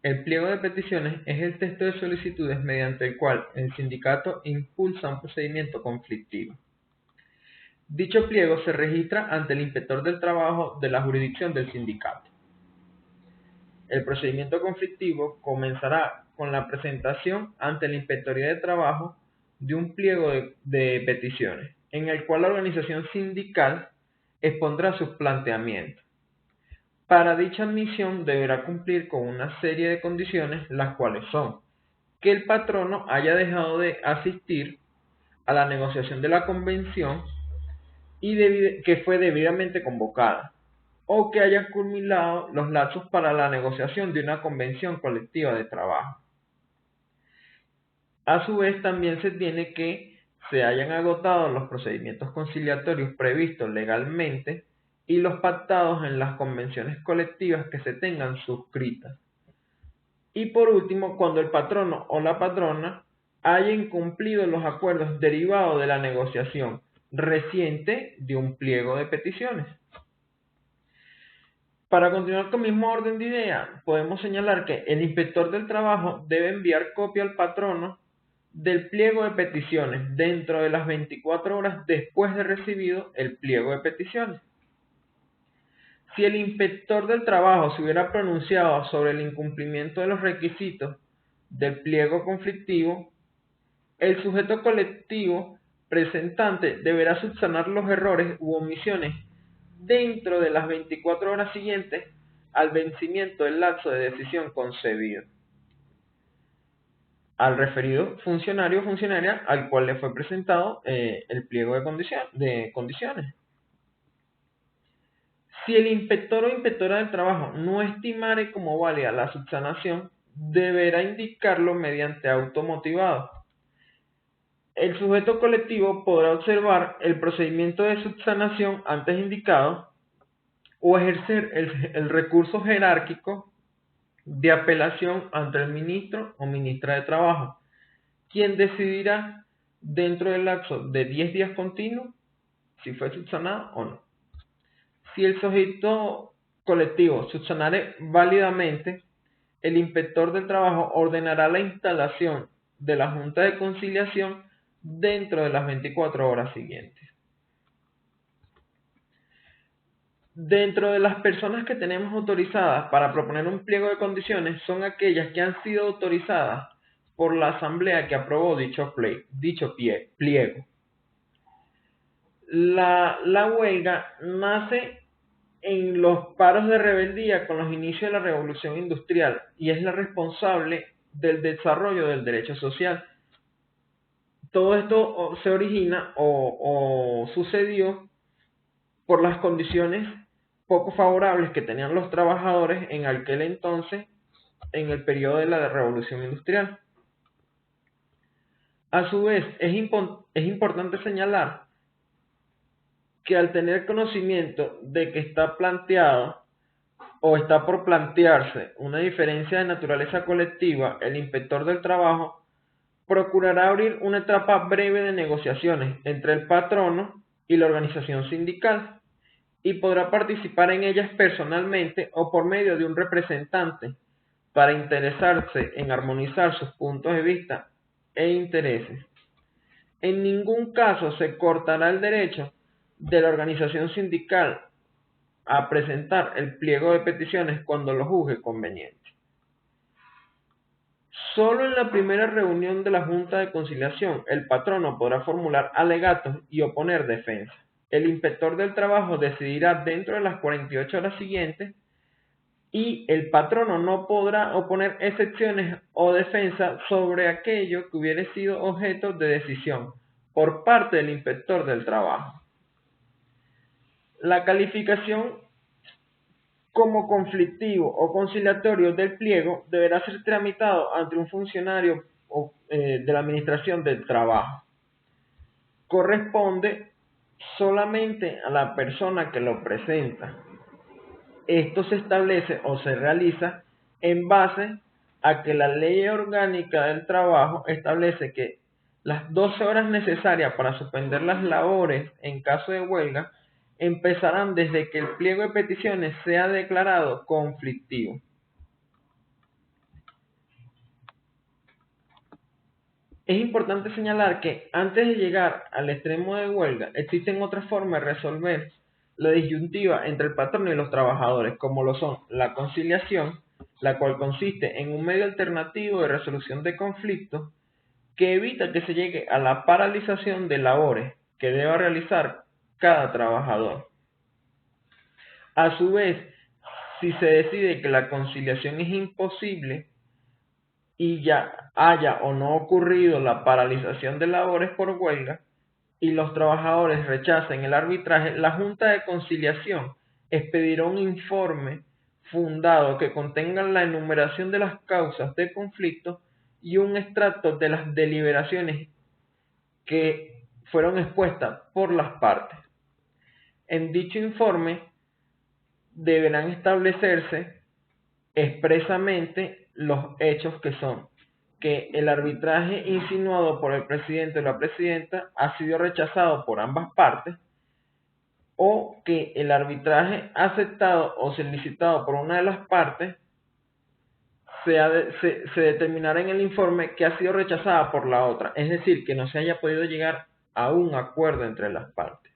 El pliego de peticiones es el texto de solicitudes mediante el cual el sindicato impulsa un procedimiento conflictivo. Dicho pliego se registra ante el inspector del trabajo de la jurisdicción del sindicato. El procedimiento conflictivo comenzará con la presentación ante la Inspectoría de Trabajo de un pliego de peticiones, en el cual la organización sindical expondrá sus planteamientos. Para dicha admisión deberá cumplir con una serie de condiciones, las cuales son que el patrono haya dejado de asistir a la negociación de la convención y que fue debidamente convocada, o que haya culminado los lapsos para la negociación de una convención colectiva de trabajo. A su vez, también se tiene que se hayan agotado los procedimientos conciliatorios previstos legalmente y los pactados en las convenciones colectivas que se tengan suscritas. Y por último, cuando el patrono o la patrona hayan cumplido los acuerdos derivados de la negociación reciente de un pliego de peticiones. Para continuar con el mismo orden de ideas, podemos señalar que el inspector del trabajo debe enviar copia al patrono del pliego de peticiones dentro de las 24 horas después de recibido el pliego de peticiones. Si el inspector del trabajo se hubiera pronunciado sobre el incumplimiento de los requisitos del pliego conflictivo, el sujeto colectivo presentante deberá subsanar los errores u omisiones dentro de las 24 horas siguientes al vencimiento del lapso de decisión concebido al referido funcionario o funcionaria al cual le fue presentado el pliego de condiciones. Si el inspector o inspectora del trabajo no estimare como válida la subsanación, deberá indicarlo mediante auto motivado. El sujeto colectivo podrá observar el procedimiento de subsanación antes indicado o ejercer el recurso jerárquico de apelación ante el ministro o ministra de Trabajo, quien decidirá dentro del lapso de 10 días continuos si fue subsanado o no. Si el sujeto colectivo subsanare válidamente, el inspector del trabajo ordenará la instalación de la Junta de Conciliación dentro de las 24 horas siguientes. Dentro de las personas que tenemos autorizadas para proponer un pliego de condiciones son aquellas que han sido autorizadas por la asamblea que aprobó dicho pliego. La huelga nace en los paros de rebeldía con los inicios de la revolución industrial y es la responsable del desarrollo del derecho social. Todo esto se origina o sucedió por las condiciones poco favorables que tenían los trabajadores en aquel entonces, en el periodo de la revolución industrial. A su vez, es importante señalar que al tener conocimiento de que está planteado o está por plantearse una diferencia de naturaleza colectiva, el inspector del trabajo procurará abrir una etapa breve de negociaciones entre el patrono y la organización sindical y podrá participar en ellas personalmente o por medio de un representante para interesarse en armonizar sus puntos de vista e intereses. En ningún caso se cortará el derecho de la organización sindical a presentar el pliego de peticiones cuando lo juzgue conveniente. Solo en la primera reunión de la Junta de Conciliación el patrono podrá formular alegatos y oponer defensa. El inspector del trabajo decidirá dentro de las 48 horas siguientes y el patrono no podrá oponer excepciones o defensa sobre aquello que hubiere sido objeto de decisión por parte del inspector del trabajo. La calificación como conflictivo o conciliatorio del pliego deberá ser tramitado ante un funcionario de la Administración del Trabajo. Corresponde solamente a la persona que lo presenta. Esto se establece o se realiza en base a que la Ley Orgánica del Trabajo establece que las 12 horas necesarias para suspender las labores en caso de huelga empezarán desde que el pliego de peticiones sea declarado conflictivo. Es importante señalar que antes de llegar al extremo de huelga, existen otras formas de resolver la disyuntiva entre el patrón y los trabajadores, como lo son la conciliación, la cual consiste en un medio alternativo de resolución de conflictos que evita que se llegue a la paralización de labores que deba realizar cada trabajador. A su vez, si se decide que la conciliación es imposible y ya haya o no ocurrido la paralización de labores por huelga y los trabajadores rechacen el arbitraje, la Junta de Conciliación expedirá un informe fundado que contenga la enumeración de las causas de conflicto y un extracto de las deliberaciones que fueron expuestas por las partes. En dicho informe deberán establecerse expresamente los hechos que son que el arbitraje insinuado por el presidente o la presidenta ha sido rechazado por ambas partes, o que el arbitraje aceptado o solicitado por una de las partes se determinará en el informe que ha sido rechazada por la otra, es decir, que no se haya podido llegar a un acuerdo entre las partes.